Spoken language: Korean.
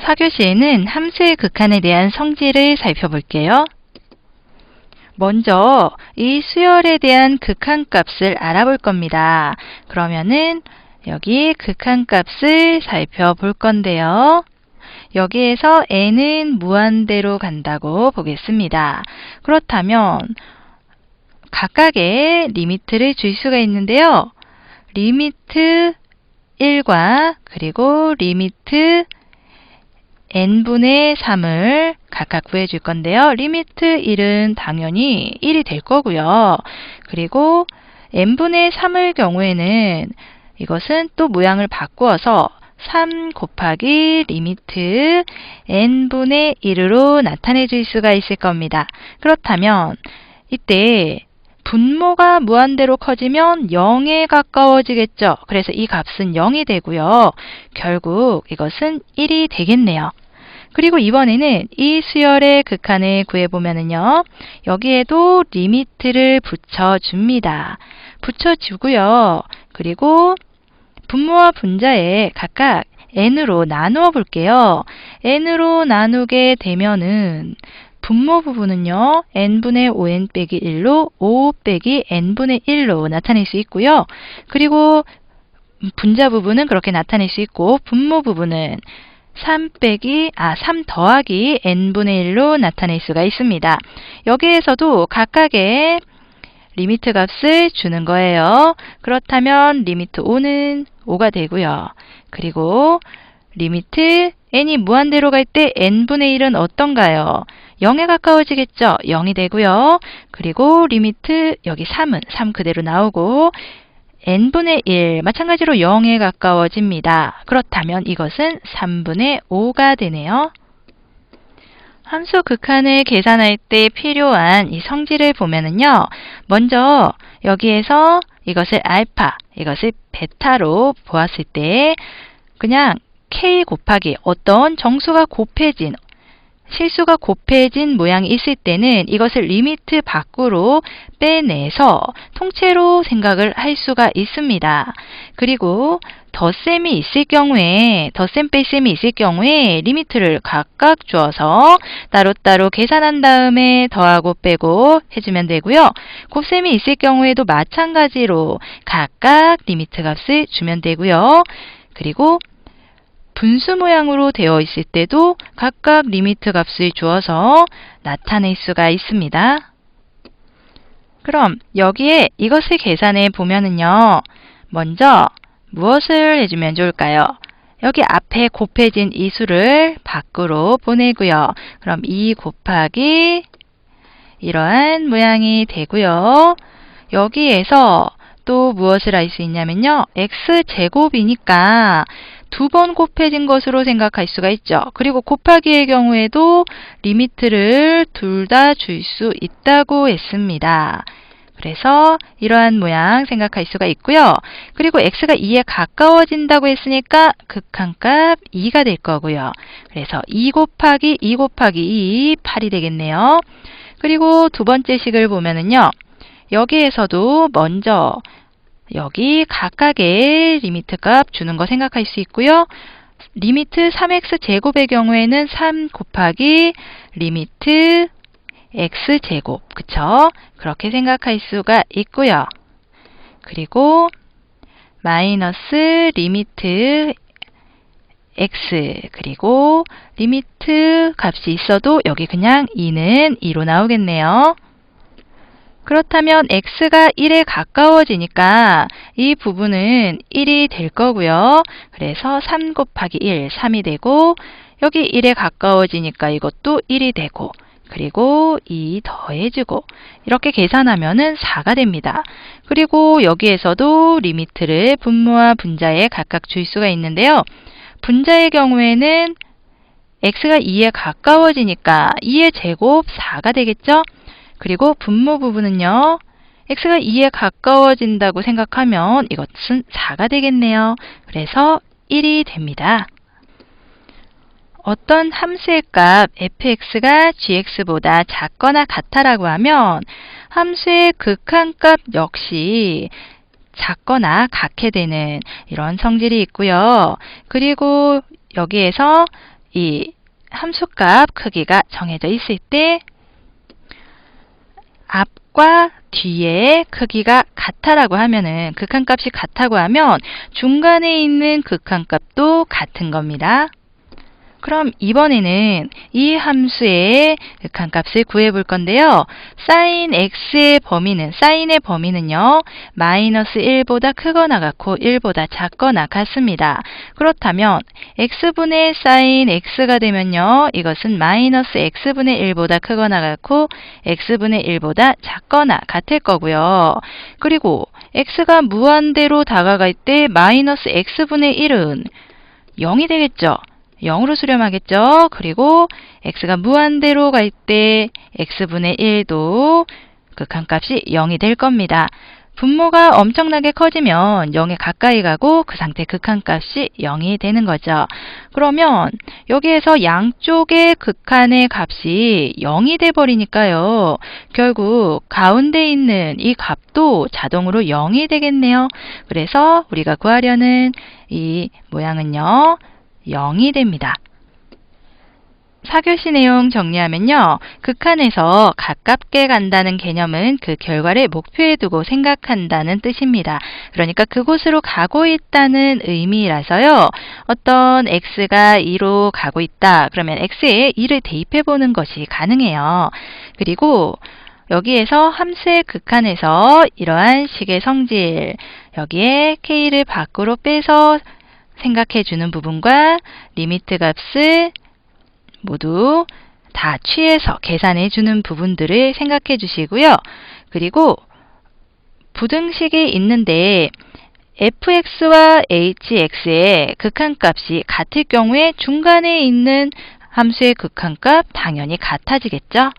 4교시에는 함수의 극한에 대한 성질을 살펴볼게요. 먼저 이 수열에 대한 극한값을 알아볼 겁니다. 그러면은 여기 극한값을 살펴볼 건데요. 여기에서 n은 무한대로 간다고 보겠습니다. 그렇다면 각각의 리미트를 줄 수가 있는데요. 리미트 1과 그리고 리미트 n분의 3을 각각 구해줄 건데요. 리미트 1은 당연히 1이 될 거고요. 그리고 n분의 3의 경우에는 이것은 또 모양을 바꾸어서 3 곱하기 리미트 n분의 1으로 나타내 줄 수가 있을 겁니다. 그렇다면 이때 분모가 무한대로 커지면 0에 가까워지겠죠. 그래서 이 값은 0이 되고요. 결국 이것은 1이 되겠네요. 그리고 이번에는 이 수열의 극한을 구해보면은요. 여기에도 리미트를 붙여줍니다. 붙여주고요. 그리고 분모와 분자에 각각 n으로 나누어 볼게요. n으로 나누게 되면은 분모 부분은요. n분의 5n 빼기 1로 5 빼기 n분의 1로 나타낼 수 있고요. 그리고 분자 부분은 그렇게 나타낼 수 있고 분모 부분은 3 더하기 n분의 1로 나타낼 수가 있습니다. 여기에서도 각각의 리미트 값을 주는 거예요. 그렇다면 리미트 5는 5가 되고요. 그리고 리미트 n이 무한대로 갈 때 n분의 1은 어떤가요? 0에 가까워지겠죠? 0이 되고요. 그리고 리미트 여기 3은 3 그대로 나오고 n분의 1 마찬가지로 0에 가까워집니다. 그렇다면 이것은 3분의 5가 되네요. 함수 극한을 계산할 때 필요한 이 성질을 보면은요. 먼저 여기에서 이것을 알파, 이것을 베타로 보았을 때 그냥 k 곱하기 어떤 정수가 곱해진 실수가 곱해진 모양이 있을 때는 이것을 리미트 밖으로 빼내서 통째로 생각을 할 수가 있습니다. 그리고 덧셈이 있을 경우에, 덧셈 뺄셈이 있을 경우에 리미트를 각각 주어서 따로따로 계산한 다음에 더하고 빼고 해주면 되고요. 곱셈이 있을 경우에도 마찬가지로 각각 리미트 값을 주면 되고요. 그리고 분수 모양으로 되어 있을 때도 각각 리미트 값을 주어서 나타낼 수가 있습니다. 그럼 여기에 이것을 계산해 보면은요. 먼저 무엇을 해주면 좋을까요? 여기 앞에 곱해진 이 수를 밖으로 보내고요. 그럼 2 곱하기 이러한 모양이 되고요. 여기에서 또 무엇을 할 수 있냐면요. x제곱이니까 2번 곱해진 것으로 생각할 수가 있죠. 그리고 곱하기의 경우에도 리미트를 둘 다 줄 수 있다고 했습니다. 그래서 이러한 모양 생각할 수가 있고요. 그리고 x가 2에 가까워진다고 했으니까 극한값 2가 될 거고요. 그래서 2 곱하기 2 곱하기 2, 8이 되겠네요. 그리고 두 번째 식을 보면은요. 여기에서도 먼저 여기 각각의 리미트 값 주는 거 생각할 수 있고요. 리미트 3x 제곱의 경우에는 3 곱하기 리미트 x제곱, 그쵸? 그렇게 생각할 수가 있고요. 그리고 마이너스 리미트 x, 그리고 리미트 값이 있어도 여기 그냥 2는 2로 나오겠네요. 그렇다면 x가 1에 가까워지니까 이 부분은 1이 될 거고요. 그래서 3 곱하기 1, 3이 되고 여기 1에 가까워지니까 이것도 1이 되고 그리고 2 더해주고 이렇게 계산하면은 4가 됩니다. 그리고 여기에서도 리미트를 분모와 분자에 각각 줄 수가 있는데요. 분자의 경우에는 x가 2에 가까워지니까 2의 제곱 4가 되겠죠? 그리고 분모 부분은요. x가 2에 가까워진다고 생각하면 이것은 4가 되겠네요. 그래서 1이 됩니다. 어떤 함수의 값 fx가 gx보다 작거나 같다라고 하면 함수의 극한값 역시 작거나 같게 되는 이런 성질이 있고요. 그리고 여기에서 이 함수값 크기가 정해져 있을 때 앞과 뒤에 크기가 같다라고 하면은 극한값이 같다고 하면 중간에 있는 극한값도 같은 겁니다. 그럼 이번에는 이 함수의 극한값을 구해 볼 건데요. sin x의 사인의 범위는요. 마이너스 1보다 크거나 같고 1보다 작거나 같습니다. 그렇다면 x분의 sin x가 되면요. 이것은 마이너스 x분의 1보다 크거나 같고 x분의 1보다 작거나 같을 거고요. 그리고 x가 무한대로 다가갈 때 마이너스 x분의 1은 0이 되겠죠. 0으로 수렴하겠죠. 그리고 x가 무한대로 갈 때 x분의 1도 극한값이 0이 될 겁니다. 분모가 엄청나게 커지면 0에 가까이 가고 그 상태 극한값이 0이 되는 거죠. 그러면 여기에서 양쪽의 극한의 값이 0이 돼 버리니까요. 결국 가운데 있는 이 값도 자동으로 0이 되겠네요. 그래서 우리가 구하려는 이 모양은요. 0이 됩니다. 4교시 내용 정리하면요. 극한에서 가깝게 간다는 개념은 그 결과를 목표에 두고 생각한다는 뜻입니다. 그러니까 그곳으로 가고 있다는 의미라서요. 어떤 x가 2로 가고 있다. 그러면 x에 2를 대입해 보는 것이 가능해요. 그리고 여기에서 함수의 극한에서 이러한 식의 성질, 여기에 k를 밖으로 빼서 생각해 주는 부분과 리미트 값을 모두 다 취해서 계산해 주는 부분들을 생각해 주시고요. 그리고 부등식이 있는데 fx와 hx의 극한값이 같을 경우에 중간에 있는 함수의 극한값 당연히 같아지겠죠.